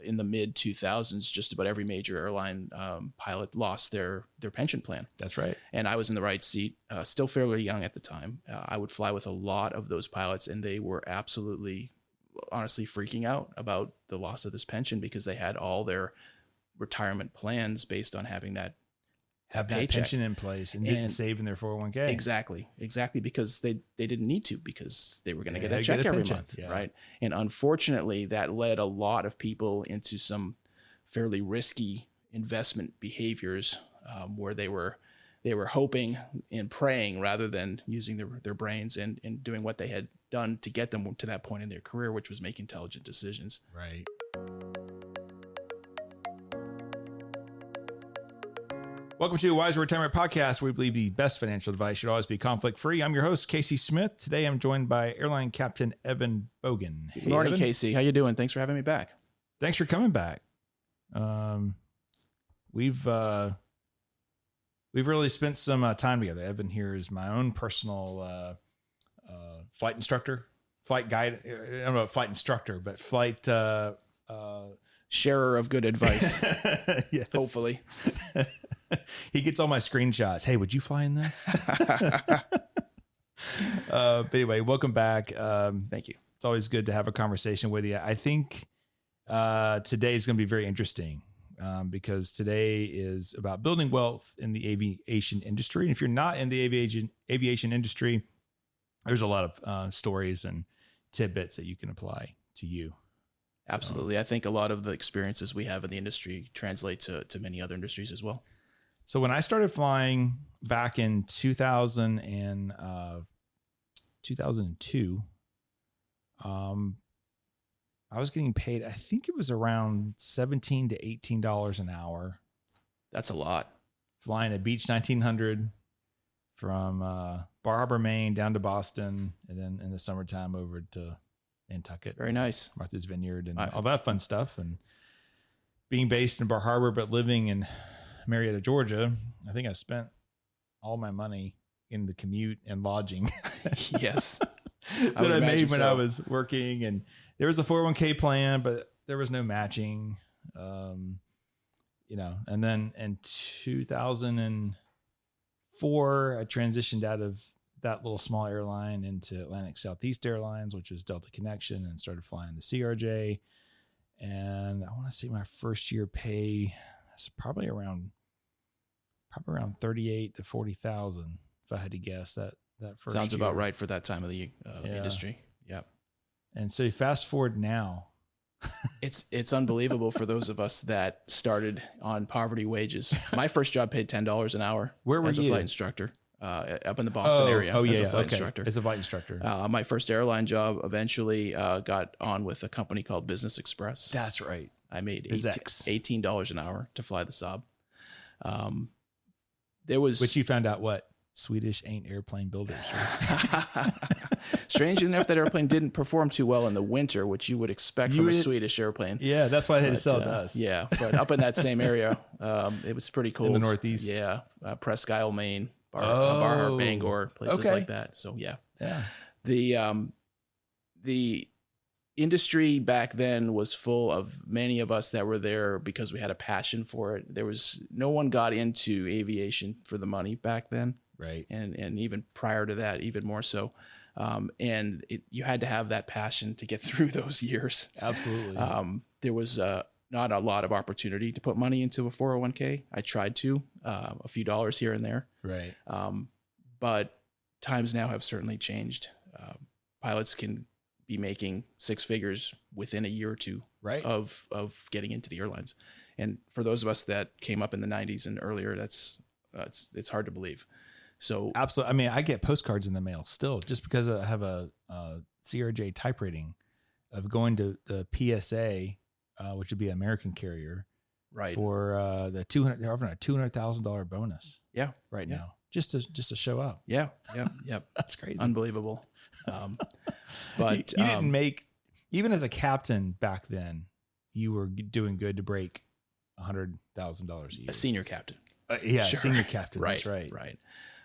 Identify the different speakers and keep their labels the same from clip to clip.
Speaker 1: in the mid 2000s, just about every major airline pilot lost their pension plan.
Speaker 2: That's right.
Speaker 1: And I was in the right seat, still fairly young at the time. I would fly with a lot of those pilots, and they were absolutely, honestly freaking out about the loss of this pension because they had all their retirement plans based on having that
Speaker 2: pension in place and didn't save in their 401k.
Speaker 1: Exactly. Because they didn't need to, because they were going to get that check every month. Yeah. Right. And unfortunately, that led a lot of people into some fairly risky investment behaviors, where they were hoping and praying rather than using their brains and doing what they had done to get them to that point in their career, which was make intelligent decisions.
Speaker 2: Right. Welcome to Wiser Retirement Podcast, where we believe the best financial advice should always be conflict-free. I'm your host, Casey Smith. Today, I'm joined by Airline Captain Evan Bogan.
Speaker 1: Good morning,
Speaker 2: Evan.
Speaker 1: Casey. How you doing? Thanks for having me back.
Speaker 2: Thanks for coming back. We've really spent some time together. Evan here is my own personal flight instructor, flight guide. I don't know about flight instructor, but flight
Speaker 1: sharer of good advice.
Speaker 2: Yes.
Speaker 1: Hopefully.
Speaker 2: He gets all my screenshots. Hey, would you fly in this? But anyway, welcome back.
Speaker 1: Thank you.
Speaker 2: It's always good to have a conversation with you. I think today is going to be very interesting because today is about building wealth in the aviation industry. And if you're not in the aviation industry, there's a lot of stories and tidbits that you can apply to you.
Speaker 1: Absolutely. I think a lot of the experiences we have in the industry translate to many other industries as well.
Speaker 2: So when I started flying back in 2002, I was getting paid, I think it was around $17 to $18 an hour.
Speaker 1: That's a lot.
Speaker 2: Flying a Beech 1900 from Bar Harbor, Maine down to Boston, and then in the summertime over to Nantucket.
Speaker 1: Very nice.
Speaker 2: Martha's Vineyard and all that fun stuff. And being based in Bar Harbor, but living in Marietta, Georgia, I think I spent all my money in the commute and lodging.
Speaker 1: Yes.
Speaker 2: that I made when I was working. And there was a 401k plan, but there was no matching, and then in 2004, I transitioned out of that little small airline into Atlantic Southeast Airlines, which was Delta Connection, and started flying the CRJ. And I want to say my first year pay is probably around 38 to 40,000. If I had to guess that first
Speaker 1: sounds
Speaker 2: year.
Speaker 1: About right for that time of the industry. Yep.
Speaker 2: And so you fast forward now,
Speaker 1: it's unbelievable for those of us that started on poverty wages. My first job paid $10 an hour.
Speaker 2: Where were
Speaker 1: as
Speaker 2: you?
Speaker 1: a flight instructor, up in the Boston area. As a flight instructor.
Speaker 2: As a flight instructor.
Speaker 1: My first airline job eventually got on with a company called Business Express.
Speaker 2: That's right.
Speaker 1: I made $18 an hour to fly the Saab. Which
Speaker 2: you found out what? Swedish ain't airplane builders. Right?
Speaker 1: Strangely enough, that airplane didn't perform too well in the winter, which you would expect from a Swedish airplane.
Speaker 2: Yeah, that's why they had to sell it to us.
Speaker 1: Yeah, but up in that same area, it was pretty cool.
Speaker 2: In the Northeast.
Speaker 1: Yeah, Presque Isle, Maine, Bar Harbor, Bangor, places like that. So yeah. The industry back then was full of many of us that were there because we had a passion for it. No one got into aviation for the money back then.
Speaker 2: Right.
Speaker 1: And even prior to that, even more so. You had to have that passion to get through those years.
Speaker 2: Absolutely.
Speaker 1: There was not a lot of opportunity to put money into a 401k. I tried to, a few dollars here and there.
Speaker 2: Right.
Speaker 1: But times now have certainly changed. Pilots can be making six figures within a year or two of getting into the airlines. And for those of us that came up in the 90s and earlier, it's hard to believe. So
Speaker 2: absolutely. I mean, I get postcards in the mail still just because I have a CRJ type rating of going to the PSA, which would be an American carrier,
Speaker 1: right?
Speaker 2: For they're offering a $200,000 bonus.
Speaker 1: Yeah,
Speaker 2: now just to show up.
Speaker 1: Yeah.
Speaker 2: That's crazy,
Speaker 1: unbelievable. But
Speaker 2: you didn't make, even as a captain back then, you were doing good to break $100,000 a year.
Speaker 1: A senior captain.
Speaker 2: Sure. Senior captain.
Speaker 1: Right.
Speaker 2: That's right.
Speaker 1: Right.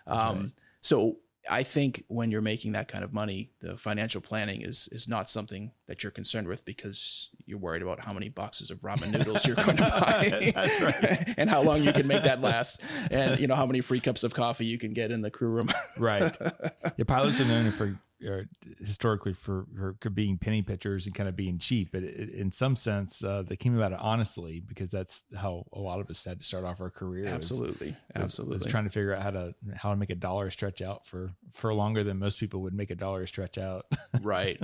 Speaker 2: That's right.
Speaker 1: So I think when you're making that kind of money, the financial planning is not something that you're concerned with, because you're worried about how many boxes of ramen noodles you're going to buy.
Speaker 2: That's right.
Speaker 1: And how long you can make that last, and how many free cups of coffee you can get in the crew room.
Speaker 2: Right. Your pilots are known for historically for being penny pitchers and kind of being cheap, but in some sense they came about it honestly, because that's how a lot of us had to start off our career.
Speaker 1: Absolutely.
Speaker 2: Was trying to figure out how to make a dollar stretch out for longer than most people would make a dollar stretch out.
Speaker 1: Right.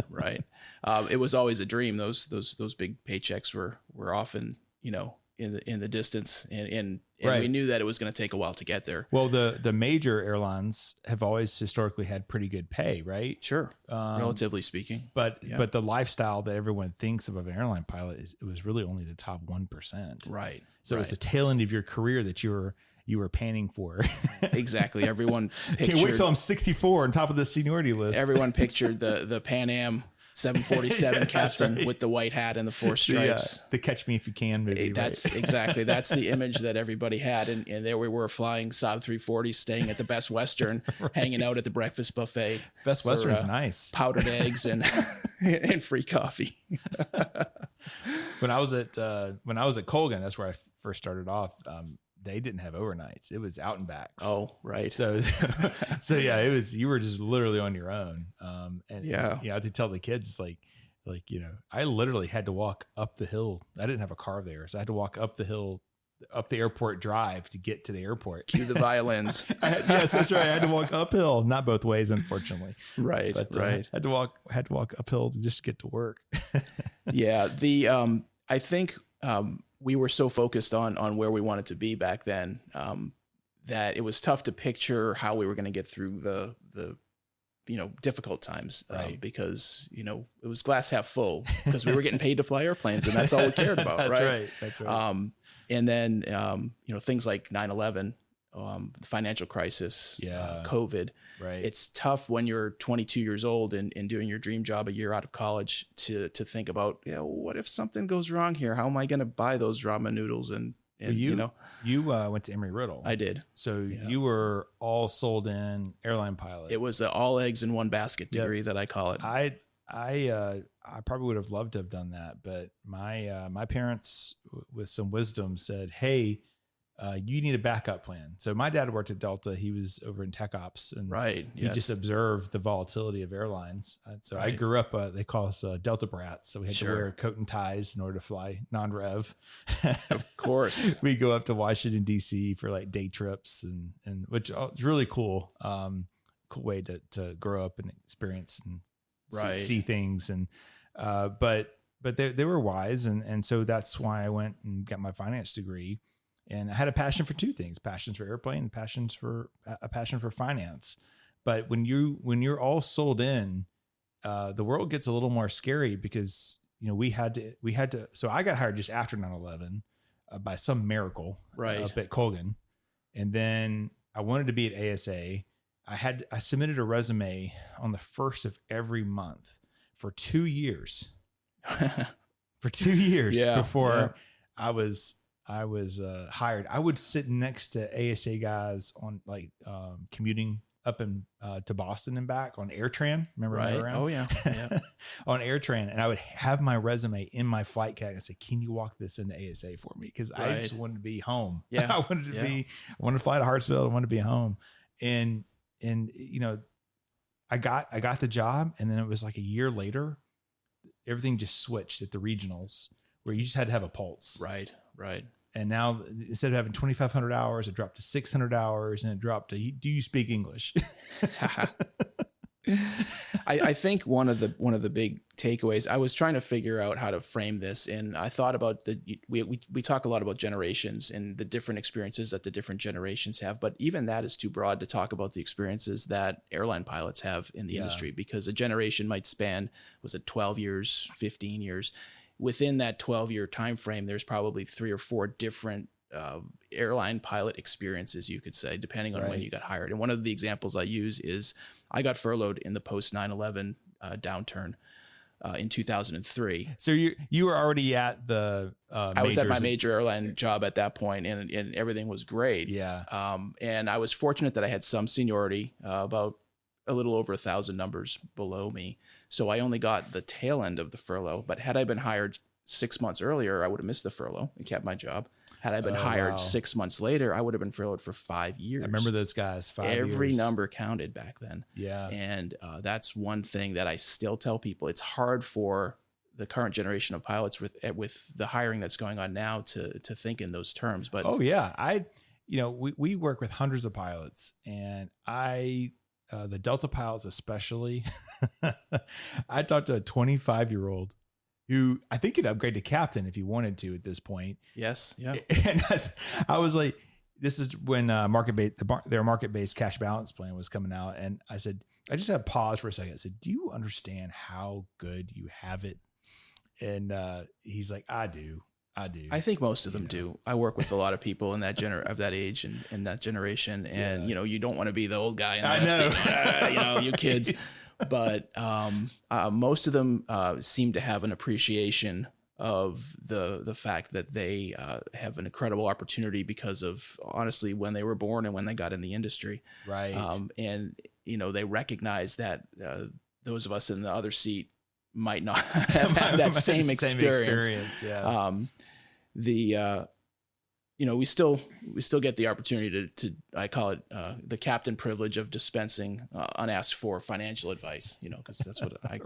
Speaker 1: It was always a dream. Those big paychecks were often, in the distance, and
Speaker 2: right.
Speaker 1: We knew that it was going to take a while to get there.
Speaker 2: Well, the major airlines have always historically had pretty good pay, right?
Speaker 1: Sure. Relatively speaking.
Speaker 2: But the lifestyle that everyone thinks of an airline pilot it was really only the top 1%.
Speaker 1: Right.
Speaker 2: So it's the tail end of your career that you were panning for.
Speaker 1: Exactly. Everyone pictured,
Speaker 2: can't wait till I'm 64 on top of the seniority list.
Speaker 1: Everyone pictured the Pan Am 747 captain
Speaker 2: right.
Speaker 1: with the white hat and the 4 stripes.
Speaker 2: The Catch Me If You Can movie.
Speaker 1: That's
Speaker 2: right?
Speaker 1: Exactly. That's the image that everybody had. And there we were, flying Saab 340s, staying at the Best Western, right. Hanging out at the breakfast buffet.
Speaker 2: Best Western is nice.
Speaker 1: Powdered eggs and and free coffee.
Speaker 2: When I was at Colgan, that's where I first started off. They didn't have overnights. It was out and backs.
Speaker 1: Oh, right.
Speaker 2: So yeah, it was, you were just literally on your own. I had to tell the kids, it's like, I literally had to walk up the hill. I didn't have a car there. So I had to walk up the hill, up the airport drive to get to the airport.
Speaker 1: Cue the violins.
Speaker 2: Yes, that's right. I had to walk uphill, not both ways, unfortunately.
Speaker 1: Right.
Speaker 2: But
Speaker 1: right.
Speaker 2: Had to walk uphill to just get to work.
Speaker 1: Yeah. I think, we were so focused on where we wanted to be back then, that it was tough to picture how we were going to get through the difficult times,
Speaker 2: right.
Speaker 1: Because, it was glass half full, because we were getting paid to fly airplanes, and that's all we cared about.
Speaker 2: That's right.
Speaker 1: And then, things like 9/11, the financial crisis, COVID.
Speaker 2: Right.
Speaker 1: It's tough when you're 22 years old and doing your dream job a year out of college to think about, what if something goes wrong here? How am I going to buy those ramen noodles? And
Speaker 2: you went to Embry-Riddle.
Speaker 1: I did.
Speaker 2: So you were all sold in airline pilot.
Speaker 1: It was all eggs in one basket degree that I call it.
Speaker 2: I probably would have loved to have done that, but my parents, with some wisdom, said, "Hey, you need a backup plan." So my dad worked at Delta. He was over in tech ops, and he just observed the volatility of airlines. So I grew up, they call us Delta brats. So we had to wear coat and ties in order to fly non-rev.
Speaker 1: Of course.
Speaker 2: We go up to Washington, DC for like day trips, and which is really cool. Cool way to grow up and experience and see things. And, but they were wise. And so that's why I went and got my finance degree. And I had a passion for two things: passions for airplane, and a passion for finance. But when you're all sold in, the world gets a little more scary, because we had to. So I got hired just after 9/11 by some miracle, up at Colgan, and then I wanted to be at ASA. I submitted a resume on the first of every month for 2 years. For 2 years before I was hired. I would sit next to ASA guys on commuting up to Boston and back on AirTran. Remember?
Speaker 1: Right. Oh yeah.
Speaker 2: On AirTran. And I would have my resume in my flight caddy and say, "Can you walk this into ASA for me?" Because I just wanted to be home.
Speaker 1: Yeah.
Speaker 2: I wanted to fly to Hartsfield. I wanted to be home. And I got the job, and then it was like a year later, everything just switched at the regionals, where you just had to have a pulse.
Speaker 1: Right.
Speaker 2: And now, instead of having 2,500 hours, it dropped to 600 hours, and it dropped to, do you speak English?
Speaker 1: I think one of the big takeaways, I was trying to figure out how to frame this, and I thought about we talk a lot about generations and the different experiences that the different generations have, but even that is too broad to talk about the experiences that airline pilots have in the industry, because a generation might span, 12 years, 15 years. Within that 12-year time frame, there's probably 3 or 4 different airline pilot experiences, you could say, depending on when you got hired. And one of the examples I use is I got furloughed in the post 9/11 downturn in 2003.
Speaker 2: So you were already at the
Speaker 1: I was at my major airline job at that point, and everything was great.
Speaker 2: Yeah.
Speaker 1: And I was fortunate that I had some seniority, about a little over 1,000 numbers below me. So I only got the tail end of the furlough. But had I been hired 6 months earlier, I would have missed the furlough and kept my job. Had I been hired 6 months later, I would have been furloughed for 5 years.
Speaker 2: I remember those guys, 5 years.
Speaker 1: Every number counted back then.
Speaker 2: Yeah.
Speaker 1: And that's one thing that I still tell people. It's hard for the current generation of pilots with the hiring that's going on now to think in those terms. But
Speaker 2: we work with hundreds of pilots, and the Delta pilots especially, I talked to a 25-year-old who I think could upgrade to captain if he wanted to at this point.
Speaker 1: Yes. Yeah.
Speaker 2: And I was like, this is when their market-based cash balance plan was coming out. And I said, I just had to pause for a second. I said, do you understand how good you have it? And he's like, I do. I think most of them do. I work with a lot of people in that of that age and that generation. And, you don't want to be the old guy in the you kids. But most of them seem to have an appreciation of the fact that they have an incredible opportunity because of, honestly, when they were born and when they got in the industry. Right.
Speaker 1: And, they recognize that those of us in the other seat might not have had that same experience.
Speaker 2: Yeah.
Speaker 1: We still get the opportunity to I call it the captain privilege of dispensing unasked for financial advice, because that's what I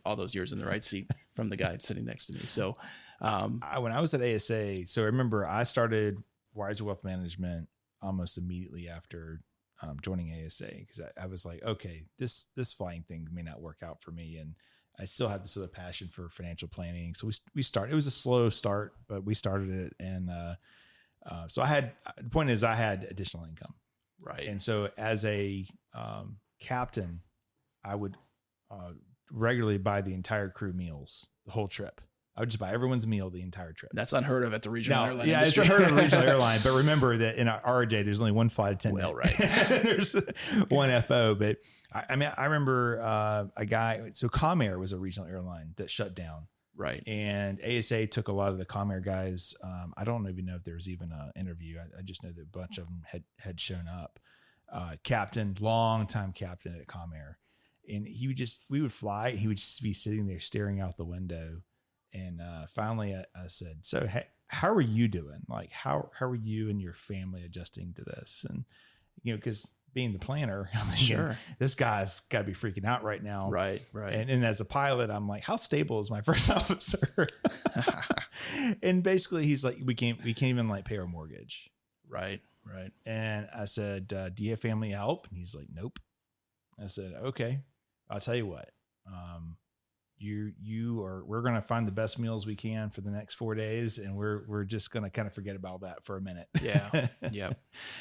Speaker 1: all those years in the right seat from the guy sitting next to me. So
Speaker 2: when I was at ASA, so I remember I started Wise Wealth Management almost immediately after joining ASA, because I was like, okay, this flying thing may not work out for me. And I still have this other passion for financial planning. So we started, it was a slow start, but we started it. And so the point is I had additional income.
Speaker 1: Right.
Speaker 2: And so as a captain, I would regularly buy the entire crew meals, the whole trip. I would just buy everyone's meal the entire trip.
Speaker 1: That's unheard of at the regional airline
Speaker 2: industry.
Speaker 1: It's
Speaker 2: unheard of at the regional airline. But remember that in our day, there's only one flight attendant.
Speaker 1: Well, right.
Speaker 2: There's one FO. But I remember a guy. So Comair was a regional airline that shut down.
Speaker 1: Right.
Speaker 2: And ASA took a lot of the Comair guys. I don't even know if there was even an interview. I just know that a bunch of them had shown up. Long-time captain at Comair. And we would fly. He would just be sitting there staring out the window. And finally I said, so hey, how are you doing? Like, how are you and your family adjusting to this? And, because being the planner,
Speaker 1: sure,
Speaker 2: this guy's got to be freaking out right now.
Speaker 1: Right. Right.
Speaker 2: And as a pilot, I'm like, how stable is my first officer? And basically he's like, we can't even like pay our mortgage.
Speaker 1: Right. Right.
Speaker 2: And I said, do you have family help? And he's like, nope. I said, okay, I'll tell you what, we're going to find the best meals we can for the next 4 days. And we're just going to kind of forget about that for a minute.
Speaker 1: Yeah. Yeah.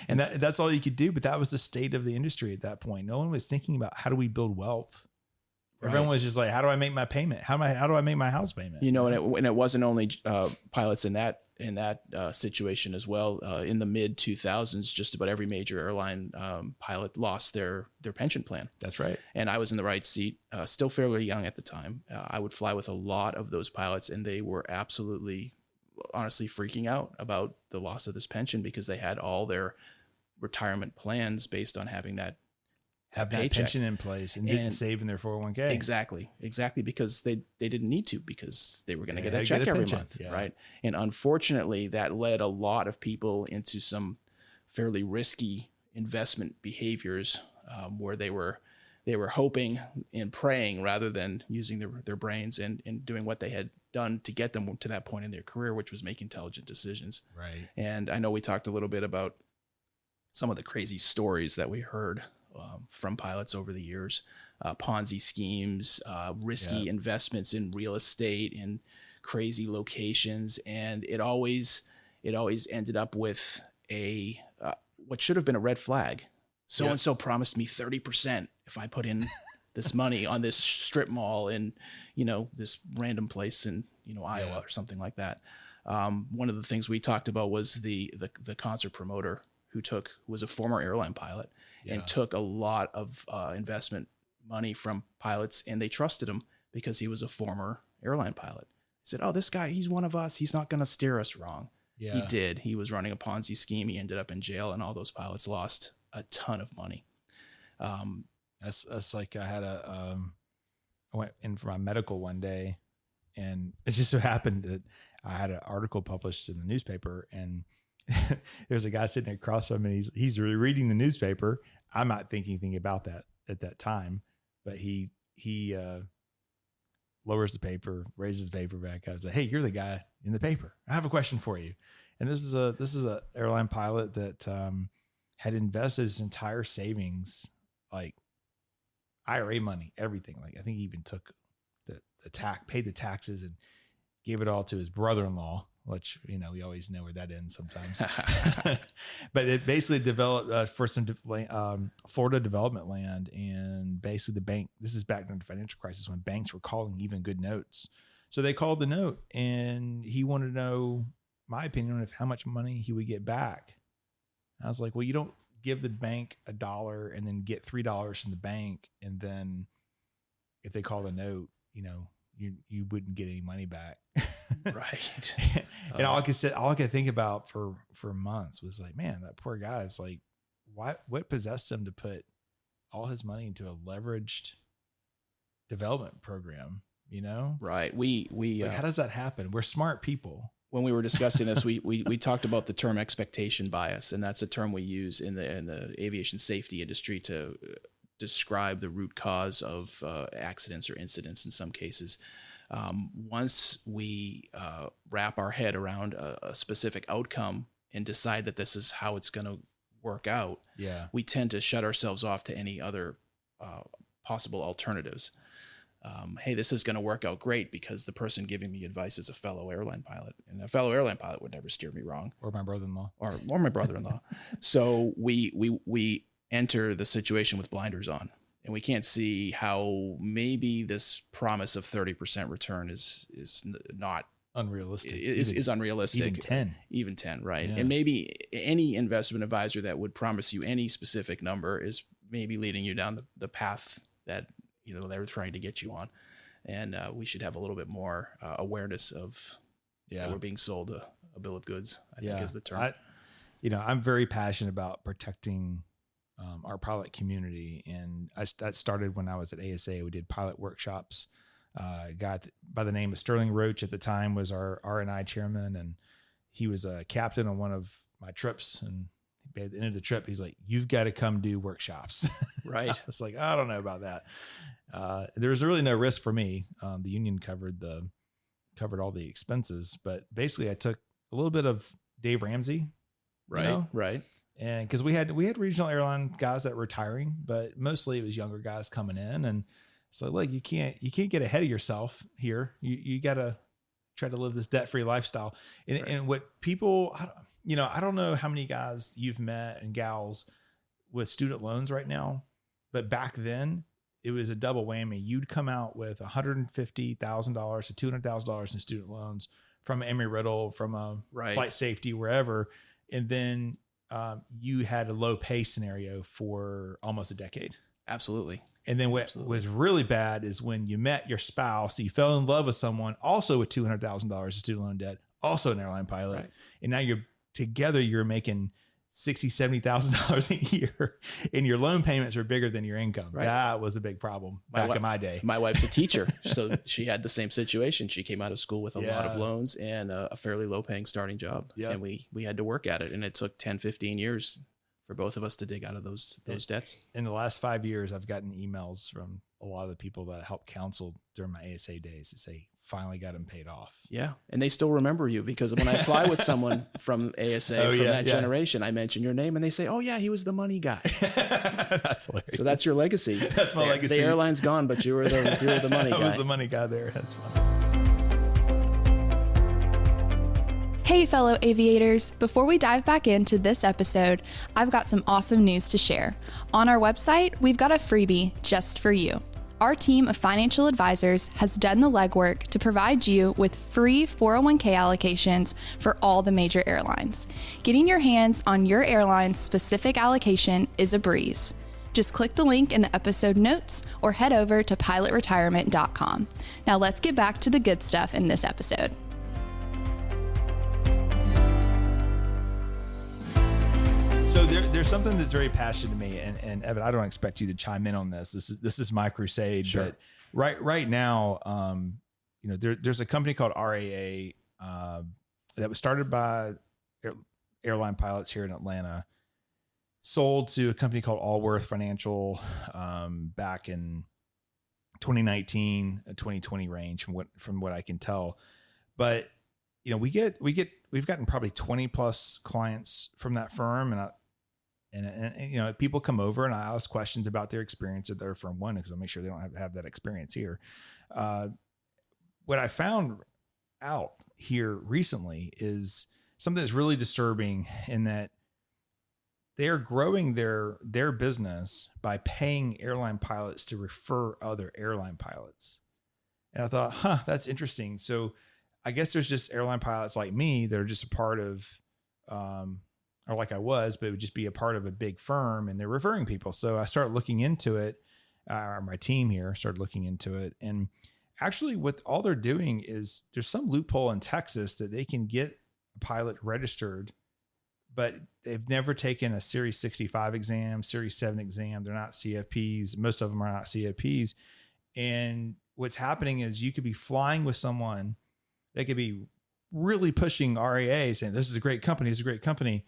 Speaker 2: And that's all you could do. But that was the state of the industry at that point. No one was thinking about how do we build wealth. Right. Everyone was just like, how do I make my payment? How do I make my house payment?
Speaker 1: And it wasn't only pilots in that situation as well. In the mid 2000s, just about every major airline pilot lost their pension plan.
Speaker 2: That's right.
Speaker 1: And I was in the right seat, still fairly young at the time. I would fly with a lot of those pilots, and they were absolutely, honestly freaking out about the loss of this pension because they had all their retirement plans based on having that
Speaker 2: pension in place and didn't save in their 401k.
Speaker 1: Exactly. Because they didn't need to, because they were going to get that check every month. Yeah. Right. And unfortunately, that led a lot of people into some fairly risky investment behaviors where they were hoping and praying rather than using their brains and doing what they had done to get them to that point in their career, which was make intelligent decisions.
Speaker 2: Right.
Speaker 1: And I know we talked a little bit about some of the crazy stories that we heard from pilots over the years, Ponzi schemes, risky investments in real estate and crazy locations. And it always ended up with what should have been a red flag. So-and-so promised me 30% if I put in this money on this strip mall in, this random place in, Iowa or something like that. One of the things we talked about was the concert promoter who was a former airline pilot and took a lot of investment money from pilots, and they trusted him because he was a former airline pilot. He said, oh, this guy, he's one of us. He's not going to steer us wrong. Yeah. He did. He was running a Ponzi scheme. He ended up in jail, and all those pilots lost a ton of money.
Speaker 2: That's like I went in for my medical one day, and it just so happened that I had an article published in the newspaper, and there's a guy sitting across from me. He's reading the newspaper. I'm not thinking anything about that at that time, but he lowers the paper, raises the paper back. I was like, "Hey, you're the guy in the paper. I have a question for you." And this is a airline pilot that had invested his entire savings, like IRA money, everything. Like I think he even took paid the taxes and gave it all to his brother-in-law, which, you know, we always know where that ends sometimes. But it basically developed for some Florida development land. And basically the bank, this is back during the financial crisis when banks were calling even good notes. So they called the note, and he wanted to know my opinion of how much money he would get back. I was like, well, you don't give the bank $1 and then get $3 from the bank. And then if they call the note, you know, you wouldn't get any money back.
Speaker 1: Right.
Speaker 2: And all I could think about for months was like, man, that poor guy. It's like, what possessed him to put all his money into a leveraged development program, you know?
Speaker 1: Right. We
Speaker 2: like, how does that happen? We're smart people.
Speaker 1: When we were discussing this, we talked about the term expectation bias, and that's a term we use in the aviation safety industry to describe the root cause of accidents or incidents in some cases. Once we wrap our head around a specific outcome and decide that this is how it's going to work out, we tend to shut ourselves off to any other possible alternatives. Hey, this is going to work out great because the person giving me advice is a fellow airline pilot, and a fellow airline pilot would never steer me wrong.
Speaker 2: Or my brother-in-law.
Speaker 1: Or my brother-in-law. So we enter the situation with blinders on, and we can't see how maybe this promise of 30% return is not
Speaker 2: unrealistic.
Speaker 1: Is unrealistic. Even 10, right? Yeah. And maybe any investment advisor that would promise you any specific number is maybe leading you down the path that, you know, they're trying to get you on. And we should have a little bit more awareness of that we're being sold a bill of goods, I think is the term.
Speaker 2: I'm very passionate about protecting our pilot community. And that started when I was at ASA. We did pilot workshops. A guy by the name of Sterling Roach at the time was our R&I chairman, and he was a captain on one of my trips. And at the end of the trip, he's like, "You've got to come do workshops."
Speaker 1: Right.
Speaker 2: I was like, I don't know about that. There was really no risk for me. The union covered all the expenses, but basically I took a little bit of Dave Ramsey.
Speaker 1: Right.
Speaker 2: You know?
Speaker 1: Right.
Speaker 2: And cause we had regional airline guys that were retiring, but mostly it was younger guys coming in. And so like, you can't get ahead of yourself here. You gotta try to live this debt-free lifestyle. And what people, I don't know how many guys you've met and gals with student loans right now, but back then it was a double whammy. You'd come out with $150,000 to $200,000 in student loans from Embry-Riddle, from a flight safety, wherever. And then you had a low pay scenario for almost a decade.
Speaker 1: Absolutely.
Speaker 2: And then what was really bad is when you met your spouse, you fell in love with someone also with $200,000 in student loan debt, also an airline pilot. Right. And now you're making $60,000, $70,000 a year, and your loan payments are bigger than your income. Right. That was a big problem back in my day.
Speaker 1: My wife's a teacher, so she had the same situation. She came out of school with a lot of loans and a fairly low paying starting job. Yep. And we had to work at it. And it took 10, 15 years for both of us to dig out of those debts. In
Speaker 2: the last 5 years, I've gotten emails from a lot of the people that helped counsel during my ASA days to say, finally got them paid off.
Speaker 1: Yeah. And they still remember you, because when I fly with someone from ASA that generation, I mention your name and they say, "Oh yeah, he was the money guy."
Speaker 2: That's hilarious.
Speaker 1: So that's your legacy.
Speaker 2: That's my legacy.
Speaker 1: The airline's gone, but you were the money guy.
Speaker 2: I was the money guy there. That's funny.
Speaker 3: Hey, fellow aviators. Before we dive back into this episode, I've got some awesome news to share. On our website, we've got a freebie just for you. Our team of financial advisors has done the legwork to provide you with free 401k allocations for all the major airlines. Getting your hands on your airline's specific allocation is a breeze. Just click the link in the episode notes or head over to pilotretirement.com. Now let's get back to the good stuff in this episode.
Speaker 2: So there's something that's very passionate to me, and Evan, I don't expect you to chime in on this. This is my crusade.
Speaker 1: Sure.
Speaker 2: But right now, there's a company called RAA that was started by airline pilots here in Atlanta, sold to a company called Allworth Financial back in 2019, 2020 range from what I can tell. But we've gotten probably 20 plus clients from that firm, and people come over and I ask questions about their experience at their firm, one, because I'll make sure they don't have that experience here. What I found out here recently is something that's really disturbing, in that they are growing their business by paying airline pilots to refer other airline pilots. And I thought, that's interesting. So I guess there's just airline pilots like me that are just a part of, or like I was, but it would just be a part of a big firm, and they're referring people. So I started looking into it. My team here started looking into it. And actually what all they're doing is, there's some loophole in Texas that they can get a pilot registered, but they've never taken a Series 65 exam, Series 7 exam. They're not CFPs. Most of them are not CFPs. And what's happening is, you could be flying with someone that could be really pushing RAA, saying, this is a great company. It's a great company.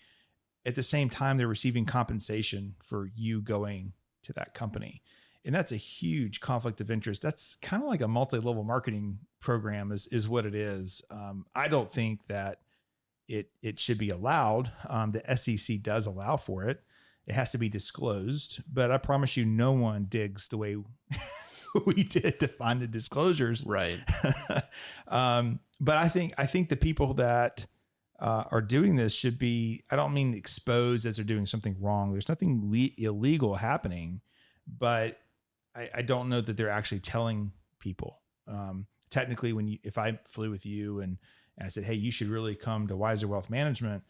Speaker 2: At the same time, they're receiving compensation for you going to that company. And that's a huge conflict of interest. That's kind of like a multi-level marketing program is what it is. I don't think that it should be allowed. The SEC does allow for it. It has to be disclosed, but I promise you, no one digs the way we did to find the disclosures.
Speaker 1: Right.
Speaker 2: But I think the people that are doing this should be, I don't mean exposed as they're doing something wrong. There's nothing illegal happening, but I don't know that they're actually telling people. Technically, if I flew with you and I said, hey, you should really come to Wiser Wealth Management,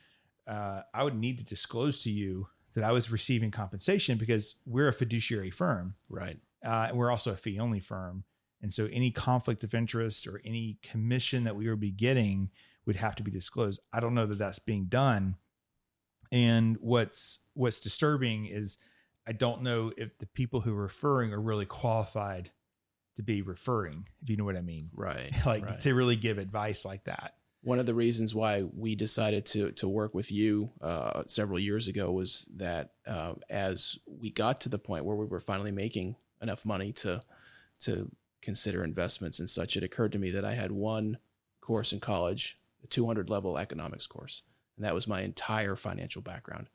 Speaker 2: I would need to disclose to you that I was receiving compensation, because we're a fiduciary firm.
Speaker 1: Right.
Speaker 2: And we're also a fee only firm. And so any conflict of interest or any commission that we would be getting would have to be disclosed. I don't know that that's being done. And what's disturbing is, I don't know if the people who are referring are really qualified to be referring, if you know what I mean.
Speaker 1: Right.
Speaker 2: Like to really give advice like that.
Speaker 1: One of the reasons why we decided to work with you several years ago was that as we got to the point where we were finally making enough money to consider investments and such, it occurred to me that I had one course in college, a 200 level economics course, and that was my entire financial background.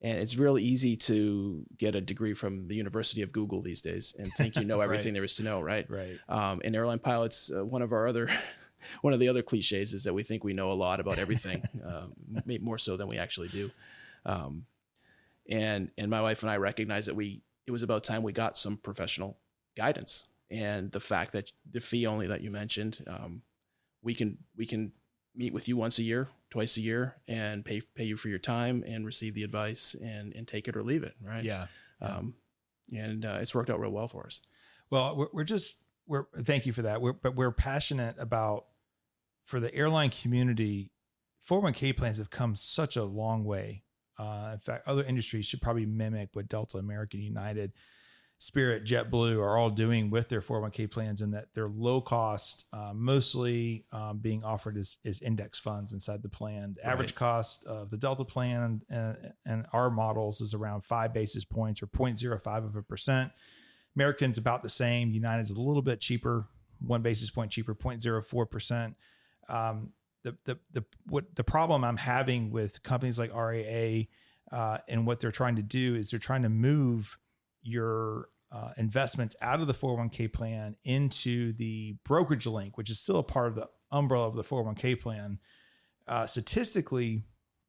Speaker 1: And it's real easy to get a degree from the University of Google these days and think you know everything
Speaker 2: Right.
Speaker 1: there is to know, right?
Speaker 2: Right.
Speaker 1: And airline pilots, one of the other cliches is that we think we know a lot about everything, maybe more so than we actually do. And my wife and I recognized that it was about time we got some professional guidance. And the fact that the fee only that you mentioned, we can meet with you once a year, twice a year, and pay you for your time and receive the advice and take it or leave it. Right.
Speaker 2: Yeah.
Speaker 1: And it's worked out real well for us.
Speaker 2: Well, we're thank you for that. But we're passionate about, for the airline community, 401k plans have come such a long way. In fact, other industries should probably mimic what Delta, American, United, Spirit, JetBlue are all doing with their 401k plans, and that they're low cost, mostly being offered as index funds inside the plan. The average cost of the Delta plan and our models is around 5 basis points, or 0.05%. American's about the same. United's a little bit cheaper, 1 basis point cheaper, 0.04%. The problem I'm having with companies like RAA and what they're trying to do is they're trying to move your investments out of the 401k plan into the brokerage link, which is still a part of the umbrella of the 401k plan. Statistically,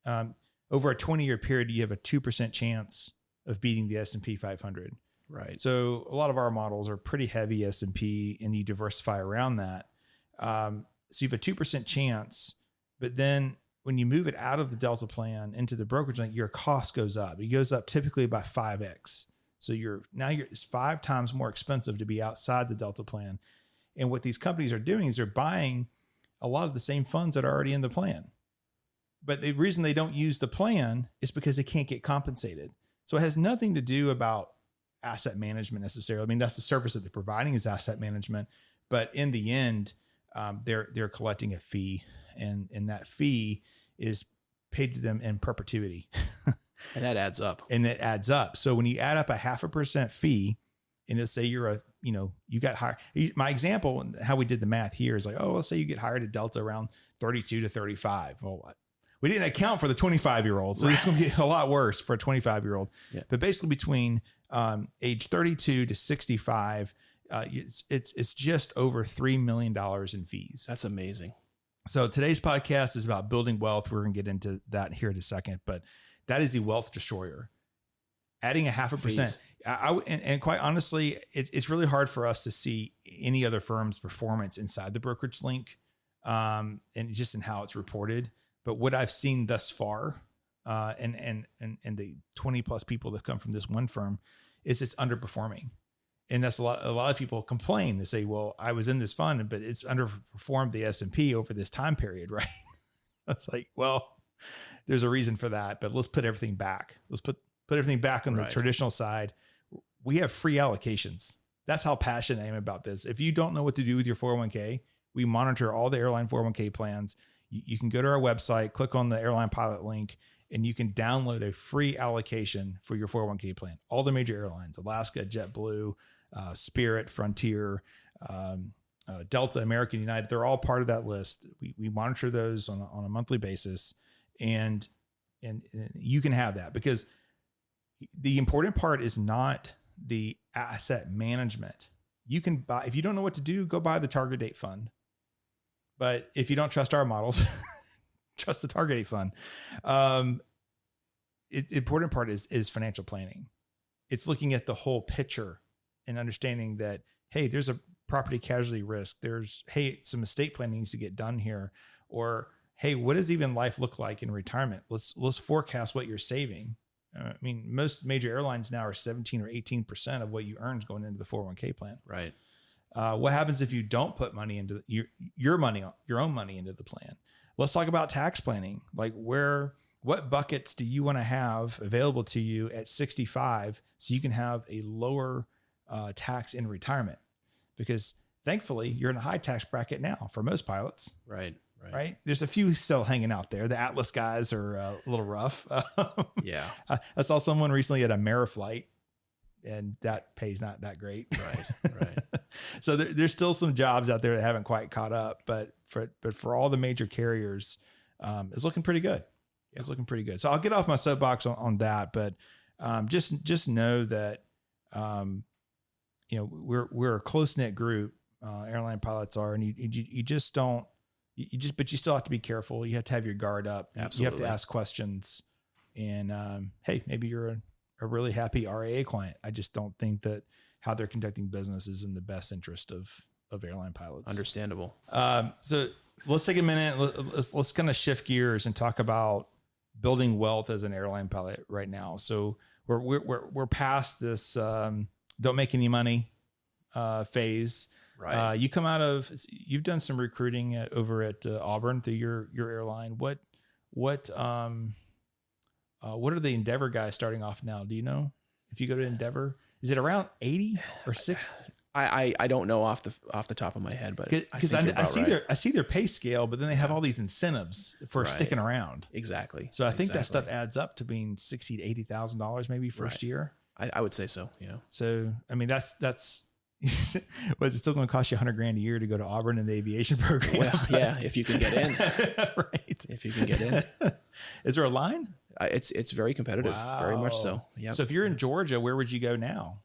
Speaker 2: over a 20-year period, you have a 2% chance of beating the S&P 500.
Speaker 1: Right.
Speaker 2: So a lot of our models are pretty heavy S&P, and you diversify around that. So you have a 2% chance, but then when you move it out of the Delta plan into the brokerage link, your cost goes up. It goes up typically by 5x. So it's 5 times more expensive to be outside the Delta plan. And what these companies are doing is they're buying a lot of the same funds that are already in the plan. But the reason they don't use the plan is because they can't get compensated. So it has nothing to do about asset management necessarily. I mean, that's the service that they're providing is asset management. But in the end, they're collecting a fee, and that fee is paid to them in perpetuity.
Speaker 1: And that adds up.
Speaker 2: So when you add up a 0.5% fee, and let's say you got hired. My example, how we did the math here is like, let's say you get hired at Delta around 32 to 35. Well, we didn't account for the 25-year-old. So this is going to be a lot worse for a 25-year-old. Yeah. But basically between age 32 to 65, it's just over $3 million in fees.
Speaker 1: That's amazing.
Speaker 2: So today's podcast is about building wealth. We're going to get into that here in a second, but that is a wealth destroyer. Adding a 0.5%. And quite honestly, it's really hard for us to see any other firm's performance inside the brokerage link, and just in how it's reported. But what I've seen thus far, and the 20 plus people that come from this one firm, is it's underperforming. And that's a lot of people complain. They say, well, I was in this fund, but it's underperformed the S&P over this time period, right? That's like, well, there's a reason for that, but let's put everything back. Let's put everything back on the traditional side. We have free allocations. That's how passionate I am about this. If you don't know what to do with your 401k, we monitor all the airline 401k plans. You can go to our website, click on the Airline Pilot link, and you can download a free allocation for your 401k plan. All the major airlines, Alaska, JetBlue, Spirit, Frontier, Delta, American, United, they're all part of that list. We monitor those on a monthly basis, and you can have that, because the important part is not the asset management. You can buy, if you don't know what to do, go buy the target date fund. But if you don't trust our models, trust the target date fund. The important part is financial planning. It's looking at the whole picture and understanding that, hey, there's a property casualty risk. Hey, some estate planning needs to get done here. Or, hey, what does even life look like in retirement? Let's forecast what you're saving. I mean, most major airlines now are 17 or 18% of what you earn is going into the 401k plan.
Speaker 1: Right.
Speaker 2: What happens if you don't put money into your own money into the plan? Let's talk about tax planning. Like what buckets do you want to have available to you at 65 so you can have a lower tax in retirement? Because thankfully you're in a high tax bracket now for most pilots.
Speaker 1: Right.
Speaker 2: There's a few still hanging out there. The Atlas guys are a little rough.
Speaker 1: Yeah.
Speaker 2: I saw someone recently at a Ameriflight, and that pays not that great.
Speaker 1: Right.
Speaker 2: So there's still some jobs out there that haven't quite caught up, but for all the major carriers, it's looking pretty good. Yeah. It's looking pretty good. So I'll get off my soapbox on that, but just know that we're a close knit group. Airline pilots are, and you just don't. But you still have to be careful. You have to have your guard up. Absolutely. You have to ask questions. And hey, maybe you're a really happy RAA client. I just don't think that how they're conducting business is in the best interest of airline pilots.
Speaker 1: Understandable.
Speaker 2: So let's take a minute. Let's kind of shift gears and talk about building wealth as an airline pilot right now. So we're past this don't make any money phase.
Speaker 1: Right.
Speaker 2: You've done some recruiting over at Auburn through your airline. What are the Endeavor guys starting off now? Do you know if you go to Endeavor, is it around 80 or 60?
Speaker 1: I don't know off the top of my head, but
Speaker 2: because I see their pay scale, but then they have all these incentives for sticking around.
Speaker 1: Exactly.
Speaker 2: So I think that stuff adds up to being $60,000 to $80,000 maybe first year.
Speaker 1: I would say so.
Speaker 2: So I mean that's. But it's still going to cost you $100,000 a year to go to Auburn in the aviation program.
Speaker 1: Well, yeah, if you can get in,
Speaker 2: right?
Speaker 1: If you can get in,
Speaker 2: is there a line?
Speaker 1: It's very competitive, very much so. Yeah.
Speaker 2: So if you're in Georgia, where would you go now?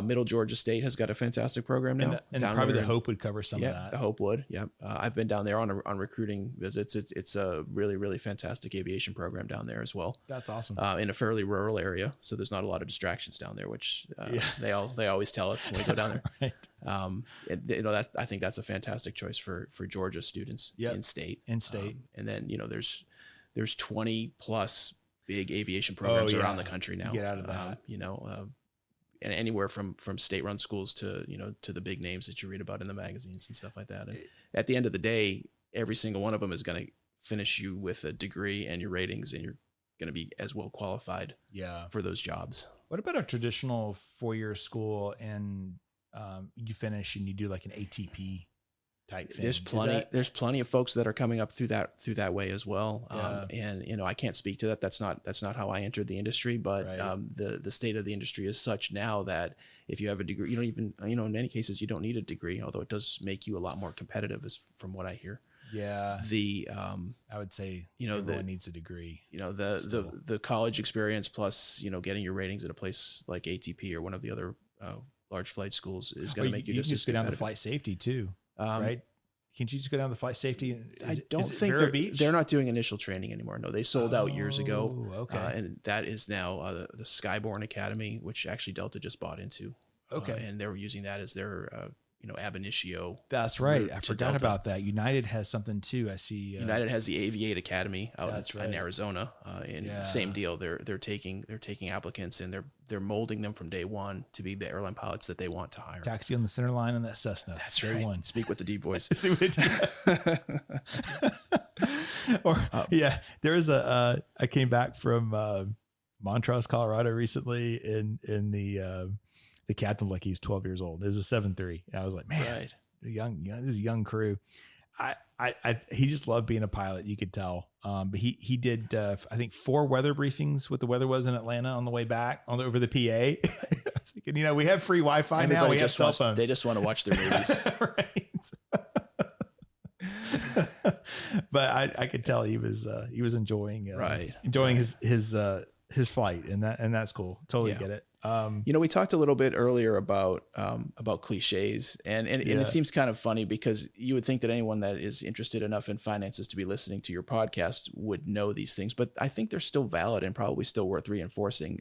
Speaker 1: Middle Georgia State has got a fantastic program now.
Speaker 2: And probably the Hope would cover some of that.
Speaker 1: The Hope would. Yeah. I've been down there on recruiting visits. It's a really, really fantastic aviation program down there as well.
Speaker 2: That's awesome.
Speaker 1: In a fairly rural area. So there's not a lot of distractions down there, which they always tell us when we go down there. Right. I think that's a fantastic choice for Georgia students in state. And then, there's 20 plus big aviation programs around the country now.
Speaker 2: Get out of that.
Speaker 1: And anywhere from state-run schools to the big names that you read about in the magazines and stuff like that. And at the end of the day, every single one of them is going to finish you with a degree and your ratings, and you're going to be as well qualified for those jobs.
Speaker 2: What about a traditional 4-year school and you finish and you do like an ATP type thing?
Speaker 1: There's plenty of folks that are coming up through that way as well. And I can't speak to that. That's not how I entered the industry, but the state of the industry is such now that if you have a degree, you don't even, in many cases you don't need a degree, although it does make you a lot more competitive from what I hear.
Speaker 2: Yeah. I would say, everyone needs a degree.
Speaker 1: The college experience plus, getting your ratings at a place like ATP or one of the other large flight schools is going to make you
Speaker 2: just go down to flight safety too, right? Can't you just go down to flight safety?
Speaker 1: I don't think they're not doing initial training anymore. No, they sold out years ago.
Speaker 2: Okay.
Speaker 1: And that is now the Skyborne Academy, which actually Delta just bought into.
Speaker 2: Okay.
Speaker 1: And they're using that as their ab initio.
Speaker 2: That's right. I forgot about that. United has something too. I see.
Speaker 1: United has the Aviate Academy out in Arizona. Same deal. They're taking applicants and they're molding them from day one to be the airline pilots that they want to hire.
Speaker 2: Taxi on the center line on that Cessna.
Speaker 1: That's
Speaker 2: day
Speaker 1: right.
Speaker 2: one.
Speaker 1: Speak with the deep voice.
Speaker 2: There's I came back from Montrose, Colorado recently in the captain, like he's 12 years old. It was a 7-3. And I was like, man, young, this is a young crew. He just loved being a pilot. You could tell. But he did, I think 4 weather briefings, what the weather was in Atlanta on the way back over the PA. I was thinking, we have free Wi-Fi now. We have cell phones.
Speaker 1: They just want to watch their movies.
Speaker 2: Right. But I could tell he was enjoying his flight, and that's cool. Totally get it.
Speaker 1: We talked a little bit earlier about cliches, and it seems kind of funny because you would think that anyone that is interested enough in finances to be listening to your podcast would know these things, but I think they're still valid and probably still worth reinforcing.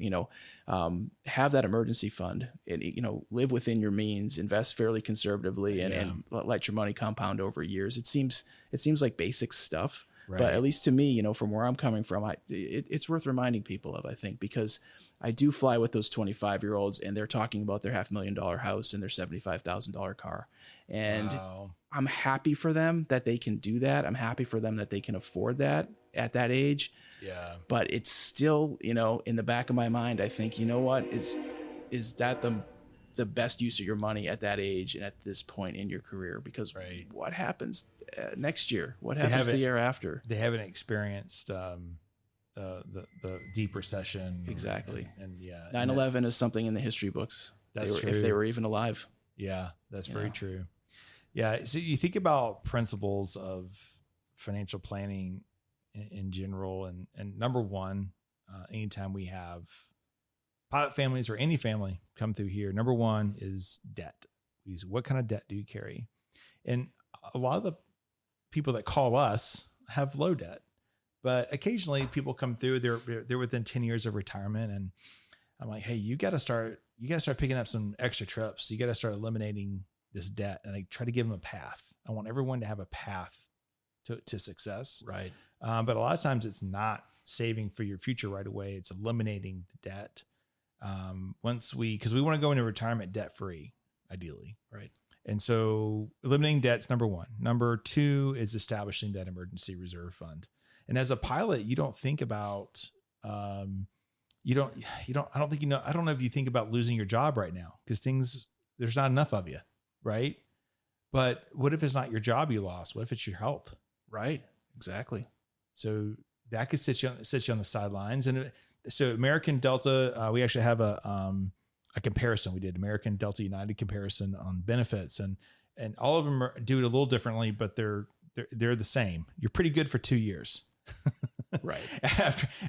Speaker 1: Have that emergency fund, and live within your means, invest fairly conservatively, and let your money compound over years. It seems like basic stuff. Right. But at least to me, from where I'm coming from, it's worth reminding people of, I think, because I do fly with those 25-year-olds and they're talking about their $500,000 house and their $75,000 car. And I'm happy for them that they can do that. I'm happy for them that they can afford that at that age. Yeah. But it's still, in the back of my mind, I think, what is that the best use of your money at that age and at this point in your career? Because what happens next year? What happens the year after?
Speaker 2: They haven't experienced the deep recession.
Speaker 1: Exactly.
Speaker 2: And
Speaker 1: 9/11 is something in the history books.
Speaker 2: That's true.
Speaker 1: If they were even alive.
Speaker 2: Yeah, that's very true. Yeah. So you think about principles of financial planning in general, and number one, anytime we have pilot families or any family come through here, number one is debt. What kind of debt do you carry? And a lot of the people that call us have low debt, but occasionally people come through, they're within 10 years of retirement. And I'm like, hey, you got to start picking up some extra trips. You got to start eliminating this debt. And I try to give them a path. I want everyone to have a path to success.
Speaker 1: Right.
Speaker 2: But a lot of times it's not saving for your future right away. It's eliminating the debt. Because we want to go into retirement debt free, ideally.
Speaker 1: Right.
Speaker 2: And so eliminating debt's number one. Number two is establishing that emergency reserve fund. And as a pilot, you don't think about, I don't know if you think about losing your job right now because there's not enough of you. Right. But what if it's not your job you lost? What if it's your health?
Speaker 1: Right. Exactly.
Speaker 2: So that could sit you on the sidelines. And so American Delta, we actually have a comparison. We did American Delta United comparison on benefits, and all of them do it a little differently, but they're the same. You're pretty good for 2 years.
Speaker 1: Right.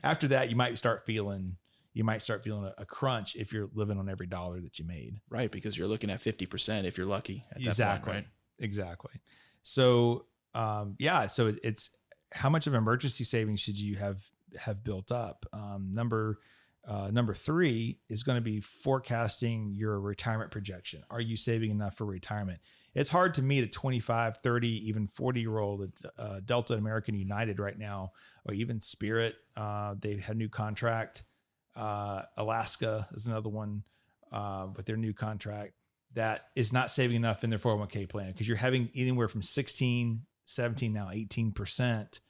Speaker 2: After that, you might start feeling a crunch if you're living on every dollar that you made.
Speaker 1: Right. Because you're looking at 50% if you're lucky at
Speaker 2: exactly.
Speaker 1: that point, right?
Speaker 2: Exactly. So, so it's how much of emergency savings should you have built up? Number three is going to be forecasting your retirement projection. Are you saving enough for retirement? It's hard to meet a 25, 30, even 40-year-old at Delta, American United right now, or even Spirit. They had a new contract. Alaska is another one with their new contract that is not saving enough in their 401k plan because you're having anywhere from 16, 17, now 18%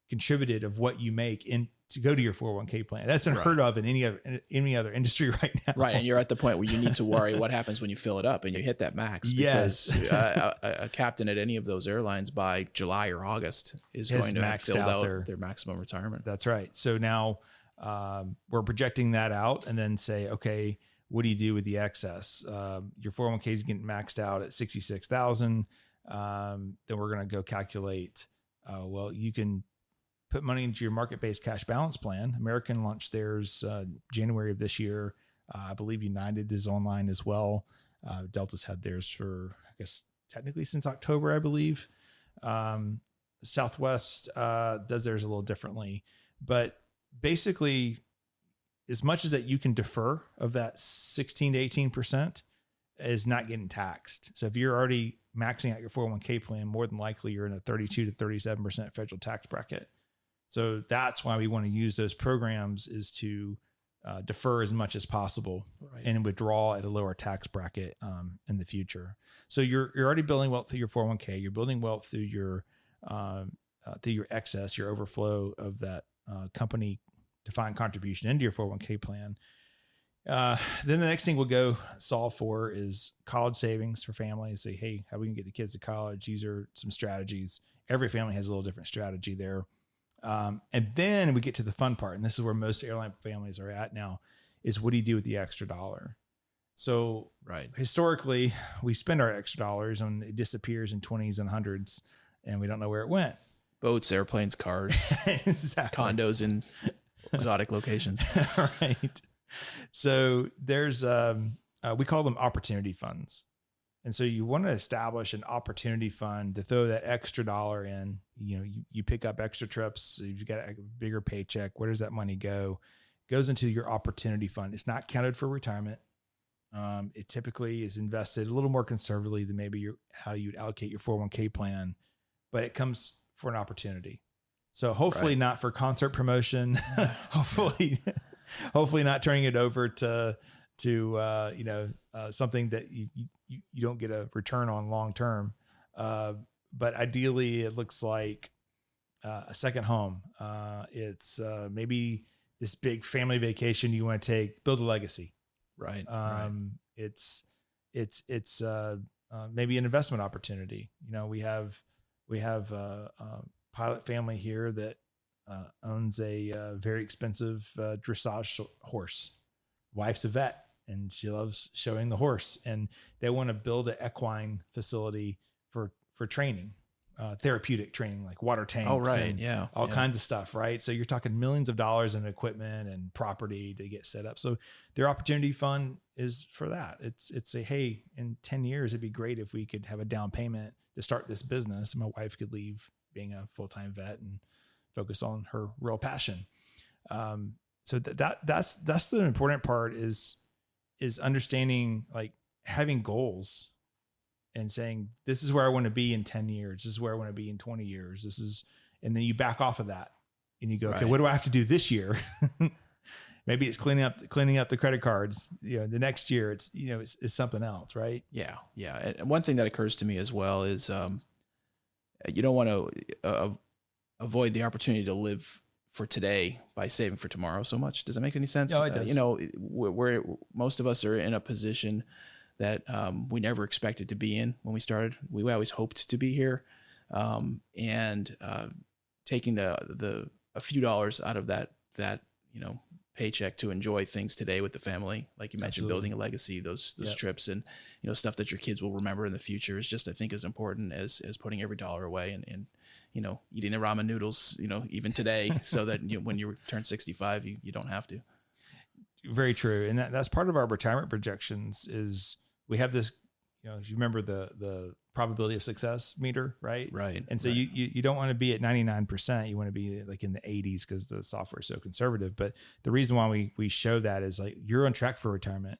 Speaker 2: contributed of what you make in to go to your 401k plan. That's unheard of in any other industry right now.
Speaker 1: Right. And you're at the point where you need to worry what happens when you fill it up and you hit that max. Because a captain at any of those airlines by July or August is going to have filled out their maximum retirement.
Speaker 2: That's right. So now we're projecting that out and then say, okay, what do you do with the excess? Your 401k is getting maxed out at 66,000. Then we're going to go calculate, well, you can put money into your market-based cash balance plan. American launched theirs January of this year. I believe United is online as well. Delta's had theirs for, I guess, technically since October, I believe. Southwest does theirs a little differently. But basically, as much as that you can defer of that 16 to 18% is not getting taxed. So if you're already maxing out your 401k plan, more than likely you're in a 32 to 37% federal tax bracket. So that's why we want to use those programs is to defer as much as possible and withdraw at a lower tax bracket in the future. So you're already building wealth through your 401k. You're building wealth through your excess, your overflow of that company defined contribution into your 401k plan. Then the next thing we'll go solve for is college savings for families. Say, hey, how we can get the kids to college? These are some strategies. Every family has a little different strategy there. And then we get to the fun part, and this is where most airline families are at now, is what do you do with the extra dollar? So historically, we spend our extra dollars and it disappears in 20s and hundreds, and we don't know where it went.
Speaker 1: Boats, airplanes, cars, condos in exotic locations.
Speaker 2: Right. So there's, we call them opportunity funds. And so you want to establish an opportunity fund to throw that extra dollar in. You know, you pick up extra trips, you've got a bigger paycheck. Where does that money go? It goes into your opportunity fund. It's not counted for retirement. It typically is invested a little more conservatively than maybe how you'd allocate your 401k plan, but it comes for an opportunity. So hopefully not for concert promotion. hopefully not turning it over to something that you don't get a return on long term. But ideally, it looks like a second home. It's maybe this big family vacation you want to take, build a legacy.
Speaker 1: Right.
Speaker 2: It's maybe an investment opportunity. You know, we have a pilot family here that owns a very expensive dressage horse. Wife's a vet, and she loves showing the horse, and they want to build an equine facility for training, therapeutic training, like water tanks.
Speaker 1: Oh, right.
Speaker 2: All kinds of stuff. Right. So you're talking millions of dollars in equipment and property to get set up. So their opportunity fund is for that. It's a, hey, in 10 years, it'd be great if we could have a down payment to start this business. My wife could leave being a full-time vet and focus on her real passion. So that's the important part is understanding, like, having goals and saying, this is where I want to be in 10 years. This is where I want to be in 20 years. And then you back off of that and you go, okay, what do I have to do this year? Maybe it's cleaning up the credit cards. You know, the next year it's something else. Right.
Speaker 1: Yeah. Yeah. And one thing that occurs to me as well is, you don't want to avoid the opportunity to live for today by saving for tomorrow so much. Does that make any sense?
Speaker 2: No, it does.
Speaker 1: We're most of us are in a position that we never expected to be in when we started. We always hoped to be here, and taking a few dollars out of that paycheck to enjoy things today with the family, like you mentioned, building a legacy, those trips, and stuff that your kids will remember in the future is just, I think, as important as putting every dollar away and eating the ramen noodles, even today, so that when you turn 65, you don't have to.
Speaker 2: Very true. And that's part of our retirement projections is we have this, you remember the probability of success meter, right?
Speaker 1: Right.
Speaker 2: And so you don't want to be at 99%. You want to be like in the 80s because the software is so conservative. But the reason why we show that is, like, you're on track for retirement.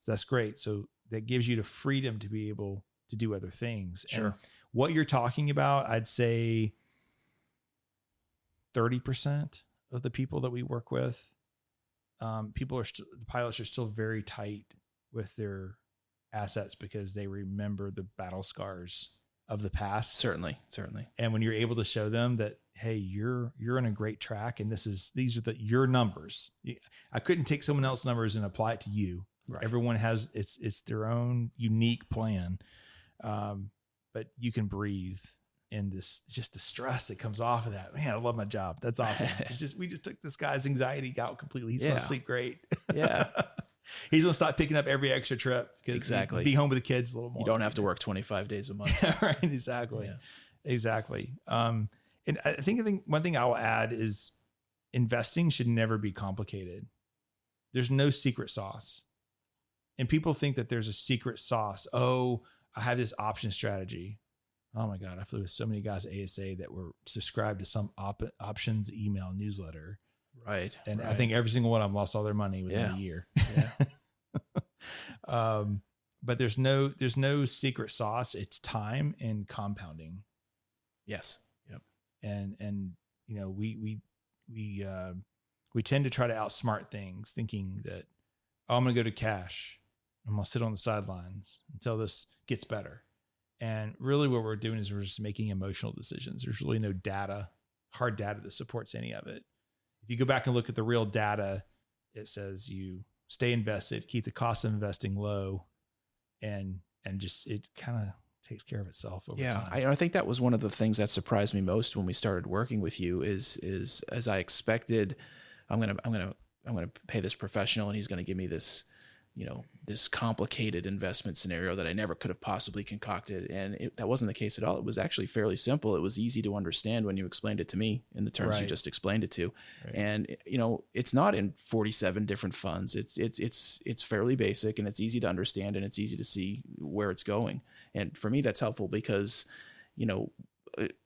Speaker 2: So that's great. So that gives you the freedom to be able to do other things.
Speaker 1: Sure.
Speaker 2: And what you're talking about, I'd say 30% of the people that we work with, the pilots are still very tight with their assets because they remember the battle scars of the past.
Speaker 1: Certainly.
Speaker 2: And when you're able to show them that, hey, you're on a great track, and these are your numbers. I couldn't take someone else's numbers and apply it to you. Right. Everyone has it's their own unique plan, but you can breathe. And just the stress that comes off of that, man, I love my job. That's awesome. We just took this guy's anxiety out completely. He's going to sleep great.
Speaker 1: Yeah.
Speaker 2: He's going to stop picking up every extra trip.
Speaker 1: Exactly.
Speaker 2: Be home with the kids a little more.
Speaker 1: You don't have to work 25 days a month.
Speaker 2: Right. Exactly. Yeah. Exactly. And I think one thing I will add is investing should never be complicated. There's no secret sauce. And people think that there's a secret sauce. Oh, I have this option strategy. Oh my God, I flew with so many guys at ASA that were subscribed to some options email newsletter.
Speaker 1: Right.
Speaker 2: And I think every single one of them lost all their money within a year. Yeah. But there's no secret sauce. It's time and compounding.
Speaker 1: Yes. Yep.
Speaker 2: And we tend to try to outsmart things, thinking that, I'm going to go to cash. I'm going to sit on the sidelines until this gets better. And really what we're doing is we're just making emotional decisions. There's really no hard data that supports any of it. If you go back and look at the real data, it says you stay invested, keep the cost of investing low, and just, it kind of takes care of itself over time.
Speaker 1: I think that was one of the things that surprised me most when we started working with you is as I expected, I'm going to pay this professional and he's going to give me this, this complicated investment scenario that I never could have possibly concocted. And that wasn't the case at all. It was actually fairly simple. It was easy to understand when you explained it to me in the terms you just explained it to. Right. And, it's not in 47 different funds. It's fairly basic and it's easy to understand and it's easy to see where it's going. And for me, that's helpful because,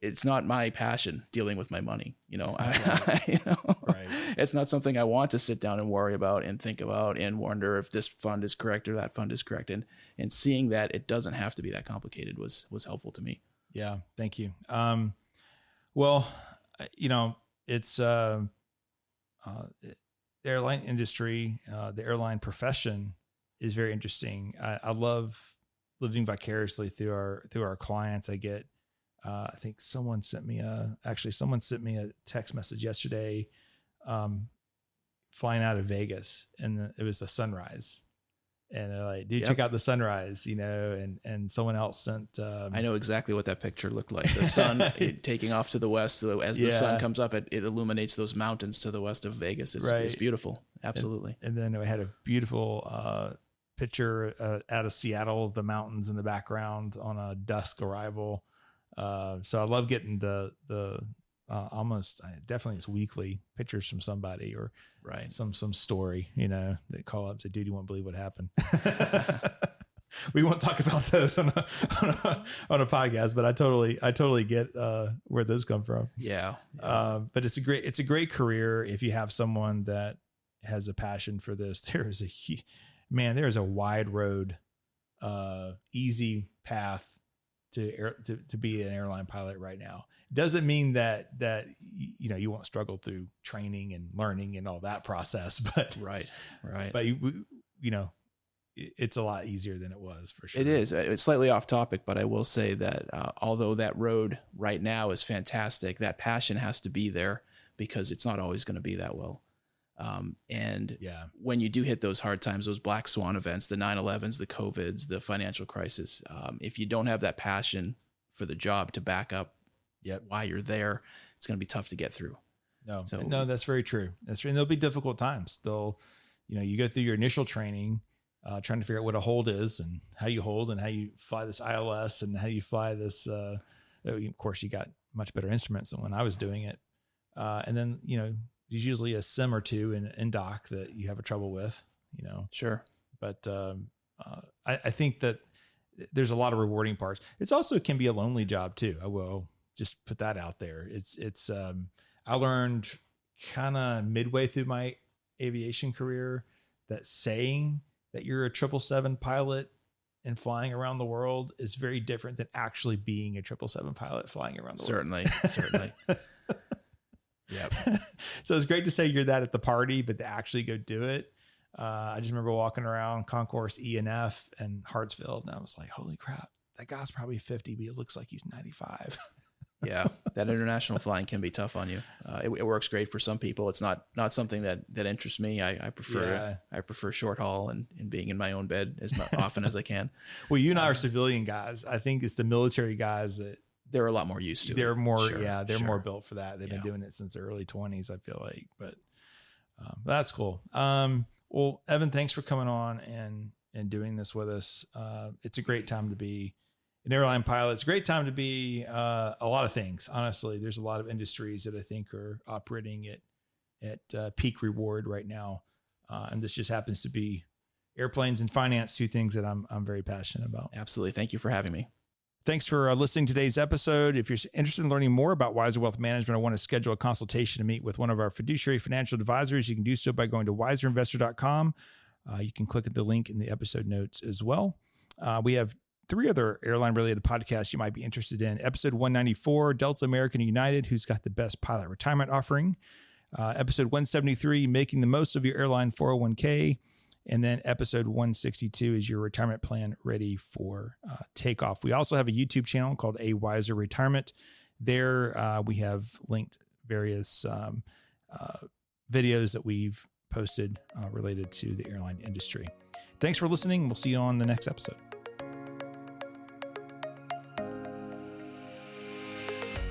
Speaker 1: it's not my passion dealing with my money. It's not something I want to sit down and worry about and think about and wonder if this fund is correct or that fund is correct. And seeing that it doesn't have to be that complicated was helpful to me.
Speaker 2: Yeah. Thank you. Well, it's, the airline industry, the airline profession is very interesting. I love living vicariously through our clients. I get, I think someone sent me a text message yesterday, flying out of Vegas, and it was a sunrise, and they're like, dude, check out the sunrise, and someone else sent,
Speaker 1: I know exactly what that picture looked like. The sun taking off to the west. As the sun comes up, it illuminates those mountains to the west of Vegas. It's beautiful. Absolutely.
Speaker 2: And then we had a beautiful, picture out of Seattle, the mountains in the background on a dusk arrival. So I love getting the definitely it's weekly pictures from somebody or some story, they call up and say, dude, you won't believe what happened. We won't talk about those on a podcast, but I totally get, where those come from.
Speaker 1: Yeah.
Speaker 2: But it's a great career. If you have someone that has a passion for this, there is a wide road, easy path to be an airline pilot right now. Doesn't mean that you won't struggle through training and learning and all that process, but but it's a lot easier than it was for sure.
Speaker 1: It is. It's slightly off topic, but I will say that although that road right now is fantastic, that passion has to be there because it's not always going to be that well. When you do hit those hard times, those black swan events, the 9/11s, the COVIDs, the financial crisis, if you don't have that passion for the job to back up why you're there, it's going to be tough to get through.
Speaker 2: No, that's very true. That's true. And there'll be difficult times. You go through your initial training, trying to figure out what a hold is and how you hold and how you fly this ILS and how you fly this. Of course, you got much better instruments than when I was doing it. And then, there's usually a sim or two in dock that you have a trouble with,
Speaker 1: Sure.
Speaker 2: But I think that there's a lot of rewarding parts. It's also can be a lonely job too. I will just put that out there. It's I learned kind of midway through my aviation career that saying that you're a 777 pilot and flying around the world is very different than actually being a 777 pilot flying around the world.
Speaker 1: Certainly.
Speaker 2: Yep. So it's great to say you're that at the party, but to actually go do it. I just remember walking around Concourse E and F and Hartsfield, and I was like, holy crap, that guy's probably 50, but it looks like he's 95.
Speaker 1: Yeah, that international flying can be tough on you. It works great for some people. It's not something that interests me. I prefer short haul and being in my own bed as often as I can.
Speaker 2: Well, you and I are civilian guys. I think it's the military guys that
Speaker 1: they're a lot more used to.
Speaker 2: They're
Speaker 1: it.
Speaker 2: more,
Speaker 1: Sure,
Speaker 2: they're more built for that. They've been doing it since their early 20s, I feel like. But that's cool. Well, Evan, thanks for coming on and doing this with us. It's a great time to be an airline pilot. It's a great time to be a lot of things. Honestly, there's a lot of industries that I think are operating at peak reward right now, and this just happens to be airplanes and finance, two things that I'm very passionate about.
Speaker 1: Absolutely. Thank you for having me.
Speaker 2: Thanks for listening to today's episode. If you're interested in learning more about Wiser Wealth Management or want to schedule a consultation to meet with one of our fiduciary financial advisors, you can do so by going to wiserinvestor.com. You can click at the link in the episode notes as well. We have 3 other airline-related podcasts you might be interested in. Episode 194, Delta American United, who's got the best pilot retirement offering. Episode 173, Making the Most of Your Airline 401k. And then episode 162 is your retirement plan ready for takeoff. We also have a YouTube channel called A Wiser Retirement. There we have linked various videos that we've posted related to the airline industry. Thanks for listening. We'll see you on the next episode.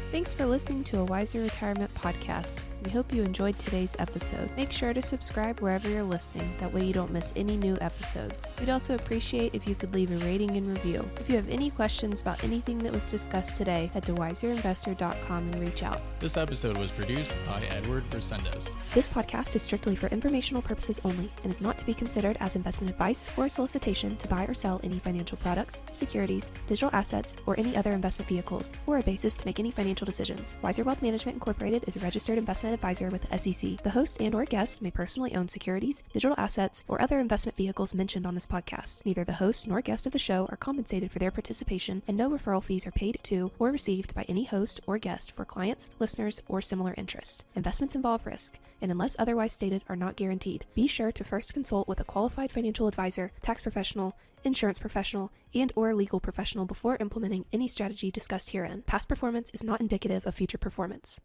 Speaker 4: Thanks for listening to a Wiser Retirement podcast. We hope you enjoyed today's episode. Make sure to subscribe wherever you're listening. That way you don't miss any new episodes. We'd also appreciate if you could leave a rating and review. If you have any questions about anything that was discussed today, head to wiserinvestor.com and reach out.
Speaker 5: This episode was produced by Edward Resendez.
Speaker 4: This podcast is strictly for informational purposes only and is not to be considered as investment advice or a solicitation to buy or sell any financial products, securities, digital assets, or any other investment vehicles, or a basis to make any financial decisions. Wiser Wealth Management Incorporated is a registered investment advisor with the SEC. The host and/or guest may personally own securities, digital assets, or other investment vehicles mentioned on this podcast. Neither the host nor guest of the show are compensated for their participation, and no referral fees are paid to or received by any host or guest for clients, listeners, or similar interests. Investments involve risk, and unless otherwise stated, are not guaranteed. Be sure to first consult with a qualified financial advisor, tax professional, insurance professional, and/or legal professional before implementing any strategy discussed herein. Past performance is not indicative of future performance.